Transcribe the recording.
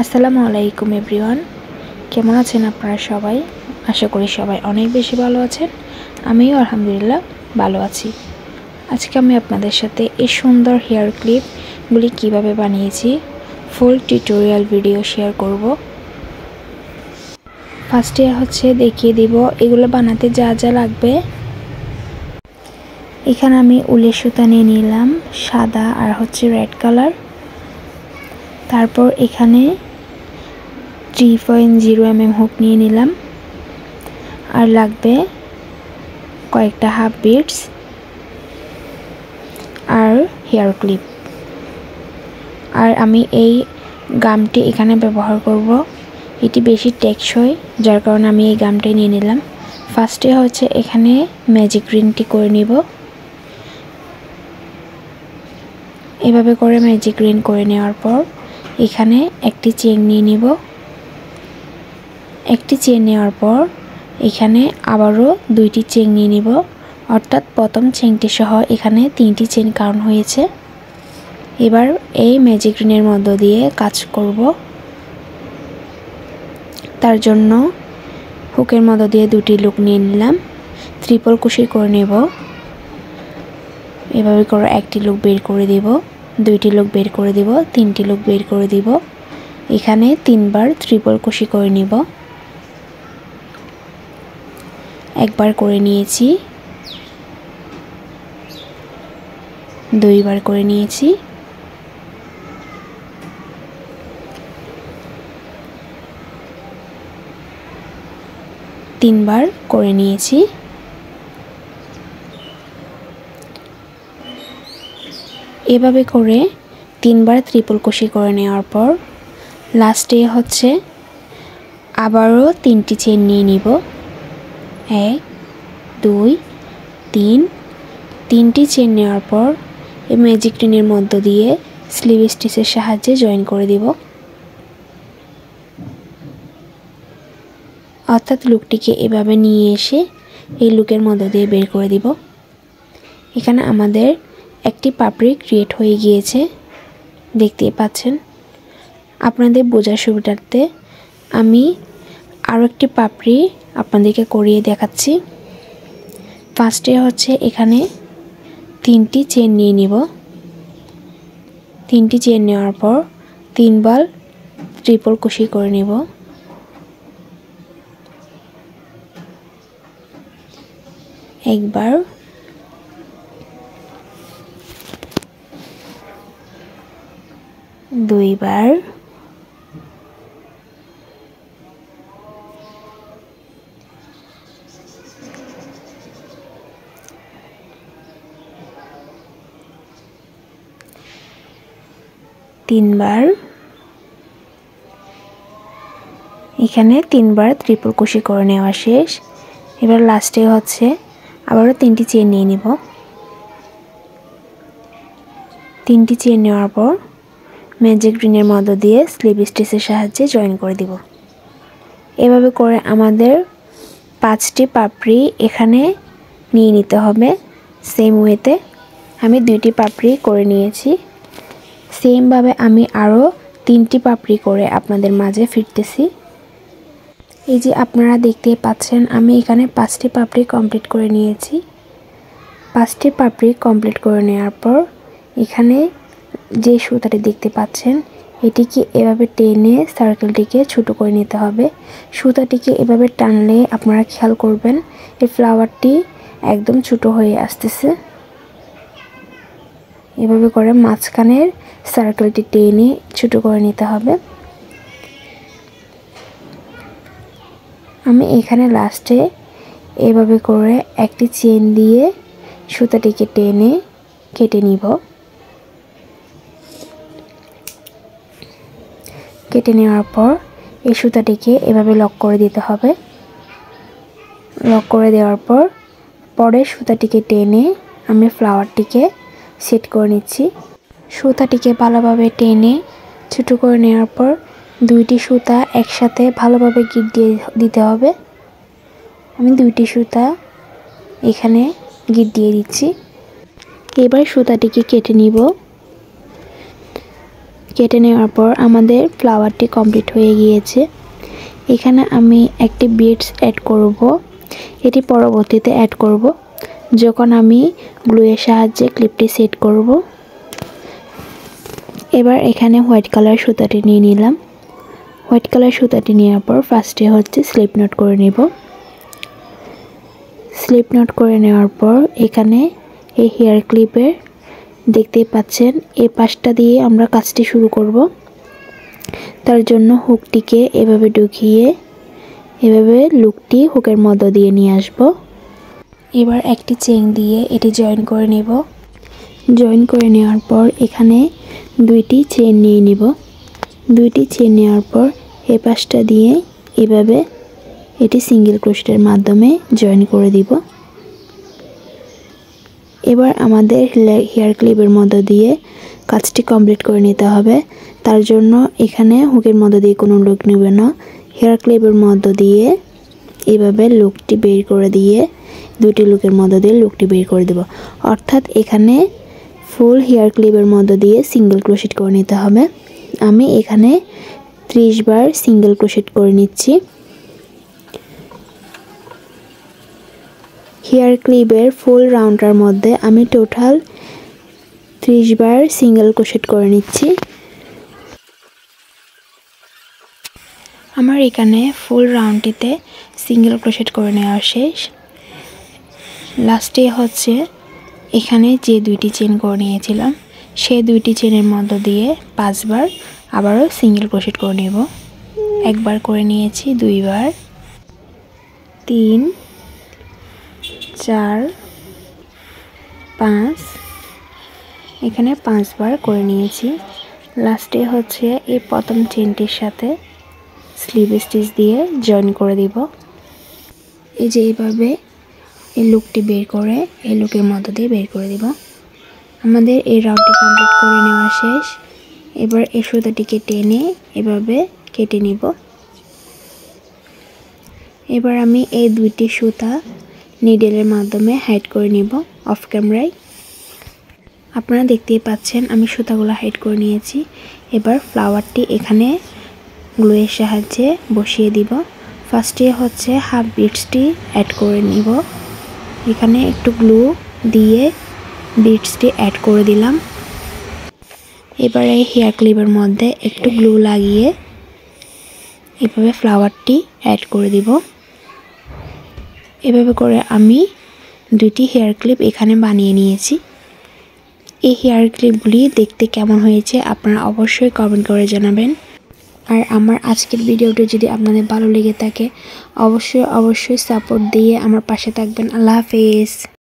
আসসালামু আলাইকুম এভরিওয়ান, কেমন আছেন আপনারা সবাই? আশা করি সবাই অনেক বেশি ভালো আছেন। আমিও আলহামদুলিল্লাহ ভালো আছি। আজকে আমি আপনাদের সাথে এই সুন্দর হেয়ার ক্লিপগুলি কিভাবে বানিয়েছি ফুল টিউটোরিয়াল ভিডিও শেয়ার করব। ফার্স্টে দেখিয়ে দিব এগুলো বানাতে যা যা লাগবে। এখানে আমি উলের সুতা নিয়ে নিলাম, সাদা আর রেড কালার। তারপর এখানে 3.0 mm হুক নিয়ে নিলাম, আর লাগবে কয়েকটা হাফ বিটস আর হেয়ার ক্লিপ। আর আমি এই গামটি এখানে ব্যবহার করব, এটি বেশি টেকসই, যার কারণে আমি এই গামটি নিয়ে নিলাম। ফার্স্টে এখানে ম্যাজিক রিংটি করে নিব। এভাবে করে ম্যাজিক রিং করে নেওয়ার পর এখানে একটি চেন নিয়ে নিব। একটি চেন নেওয়ার পর এখানে আবারও দুইটি চেন নিয়ে নিব, অর্থাৎ প্রথম চেনটি সহ এখানে 3টি চেন কাউন্ট হয়েছে। এবার এই ম্যাজিক রিংয়ের মধ্য দিয়ে কাজ করব। তার জন্য হুকের মধ্য দিয়ে দুটি লুপ নিয়ে নিলাম, ট্রিপল কুশি করে নেব। এভাবে করে একটি লুপ বের করে দিব, দুইটি লুপ বের করে দিব, তিনটি লুপ বের করে দিব। এখানে 3বার ট্রিপল কুশি করে নিব। একবার করে নিয়েছি, 2বার করে নিয়েছি, 3বার করে নিয়েছি। এভাবে করে 3বার ট্রিপল কুশি করে নেওয়ার পর লাস্টে আবারও 3টি চেন নিয়ে নিব। 1 2 3, 3টি চেন নেওয়ার পর এই ম্যাজিক রিংয়ের মধ্য দিয়ে স্লিভ স্টিচের সাহায্যে জয়েন করে দিব, অর্থাৎ লুকটিকে এভাবে নিয়ে এসে এই লুকের মধ্য দিয়ে বের করে দিব। এখানে আমাদের একটি পাপড়ি ক্রিয়েট হয়ে গিয়েছে, দেখতেই পাচ্ছেন। আপনাদের বোঝার সুবিধার্থে আমি আরও একটি পাপড়ি আপনাদেরকে করিয়ে দেখাচ্ছি। ফার্স্টে এখানে 3টি চেন নিয়ে নিব। 3টি চেন নেওয়ার পর 3বার ট্রিপল কুশি করে নেব। একবার, দুইবার, তিনবার। এখানে 3বার ট্রিপল কুশি করে নেওয়া শেষ। এবার লাস্টে আবারও 3টি চেন নিয়ে নিব। 3টি চেন নেওয়ার পর ম্যাজিক রিংয়ের মধ্য দিয়ে স্লিভ স্টিচের সাহায্যে জয়েন করে দিব। এভাবে করে আমাদের 5টি পাপড়ি এখানে নিয়ে নিতে হবে। সেম ওয়েতে আমি 2টি পাপড়ি করে নিয়েছি। সেমভাবে আমি আরও 3টি পাপড়ি করে আপনাদের মাঝে ফিরতেছি। এই যে আপনারা দেখতেই পাচ্ছেন, আমি এখানে 5টি পাপড়ি কমপ্লিট করে নিয়েছি। 5টি পাপড়ি কমপ্লিট করে নেওয়ার পর এখানে যে সুতাটি দেখতে পাচ্ছেন, এটিকে এভাবে টেনে সার্কেলটিকে ছোট করে নিতে হবে। সুতাটিকে এভাবে টানলে আপনারা খেয়াল করবেন এই ফ্লাওয়ারটি একদম ছোট হয়ে আসতেছে। এভাবে করে মাঝখানের সার্কেলটি টেনে ছোট করে নিতে হবে। আমি এখানে লাস্টে এভাবে করে একটি চেন দিয়ে সুতাটিকে টেনে কেটে নিব। কেটে নেওয়ার পর এই সুতাটিকে এভাবে লক করে দিতে হবে। লক করে দেওয়ার পর পরের সুতাটিকে টেনে আমি ফ্লাওয়ারটিকে সেট করে নিচ্ছি। সুতাটিকে ভালোভাবে টেনে ছোট করে নেওয়ার পর 2টি সুতা একসাথে ভালোভাবে গিট দিয়ে দিতে হবে। আমি 2টি সুতা এখানে গিট দিয়ে দিচ্ছি। এবার সুতাটিকে কেটে নিব। কেটে নেওয়ার পর আমাদের ফ্লাওয়ারটি কমপ্লিট হয়ে গিয়েছে। এখানে আমি একটি বিডস অ্যাড করব। এটি পরবর্তীতে অ্যাড করব যখন আমি গ্লু এর সাহায্যে ক্লিপটি সেট করব। এবার এখানে হোয়াইট কালার সুতাটি নিয়ে নিলাম। হোয়াইট কালার সুতাটি নেওয়ার পর ফার্স্টে হচ্ছে স্লিপ নট করে নেব। স্লিপ নট করে নেওয়ার পর এখানে এই হেয়ার ক্লিপের দেখতেই পাচ্ছেন এই পাশটা দিয়ে আমরা কাজটি শুরু করব। তার জন্য হুকটিকে এভাবে ঢুকিয়ে এভাবে লুকটি হুকের মধ্য দিয়ে নিয়ে আসব। এবার একটি চেইন দিয়ে এটি জয়েন করে নেব। জয়েন করে নেওয়ার পর এখানে দুইটি চেইন নিয়ে নিব। দুইটি চেইন নেওয়ার পর এই পাশটা দিয়ে এভাবে এটি সিঙ্গেল ক্রোশেটের মাধ্যমে জয়েন করে দিব। এবার আমাদের হেয়ার ক্লিপের মধ্য দিয়ে কাজটি কমপ্লিট করে নিতে হবে। তার জন্য এখানে হুকের মধ্য দিয়ে কোনো লুক নেব না, হেয়ার ক্লিপের মধ্য দিয়ে এভাবে লুকটি বের করে দিয়ে দুটি লুকের মধ্য দিয়ে লুকটি বের করে দেব। অর্থাৎ এখানে ফুল হেয়ার ক্লিপের মধ্য দিয়ে সিঙ্গেল ক্রোশেট করে নিতে হবে। আমি এখানে 30 বার সিঙ্গেল ক্রোশেট করে নিচ্ছি। হেয়ার ক্লিপের ফুল রাউন্ডটার মধ্যে আমি টোটাল 30 বার সিঙ্গেল ক্রোশেট করে নিচ্ছি। আমার এখানে ফুল রাউন্ডটিতে সিঙ্গেল ক্রোশেট করে নেওয়া শেষ। লাস্টে হচ্ছে এখানে যে দুইটি চেইন করে নিয়েছিলাম সেই দুইটি চেইনের মধ্য দিয়ে 5 বার আবারও সিঙ্গেল ক্রোশেট করে নেব। একবার করে নিয়েছি, 2 বার, 3, 4, 5, এখানে 5 বার করে নিয়েছি। লাস্টে হচ্ছে এই প্রথম চেইনটির সাথে স্লিপ স্টিচ দিয়ে জয়েন করে দিব। এই যে এইভাবে এই লুকটি বের করে এই লুকের মধ্য দিয়ে বের করে দিব। আমাদের এই রাউন্ডটি কমপ্লিট করে নেওয়া শেষ। এবার এই সুতাটিকে টেনে এভাবে কেটে নিব। এবার আমি এই দুইটি সুতা নিডেলের মাধ্যমে হাইড করে নিব অফ ক্যামেরায়। আপনারা দেখতেই পাচ্ছেন আমি সুতাগুলো হাইড করে নিয়েছি। এবার ফ্লাওয়ারটি এখানে গ্লু এর সাহায্যে বসিয়ে দিব। ফার্স্টে হচ্ছে হাফ বিটসটি অ্যাড করে নিব। এখানে একটু গ্লু দিয়ে বিটসটি অ্যাড করে দিলাম। এবার এই হেয়ার ক্লিপের মধ্যে একটু গ্লু লাগিয়ে এভাবে ফ্লাওয়ারটি অ্যাড করে দিব। এভাবে করে আমি দুইটি হেয়ার ক্লিপ এখানে বানিয়ে নিয়েছি। এই হেয়ার ক্লিপগুলি দেখতে কেমন হয়েছে আপনারা অবশ্যই কমেন্ট করে জানাবেন। আর আমার আজকের ভিডিওটি যদি আপনাদের ভালো লেগে থাকে অবশ্যই সাপোর্ট দিয়ে আমার পাশে থাকবেন। আল্লাহ হাফেজ।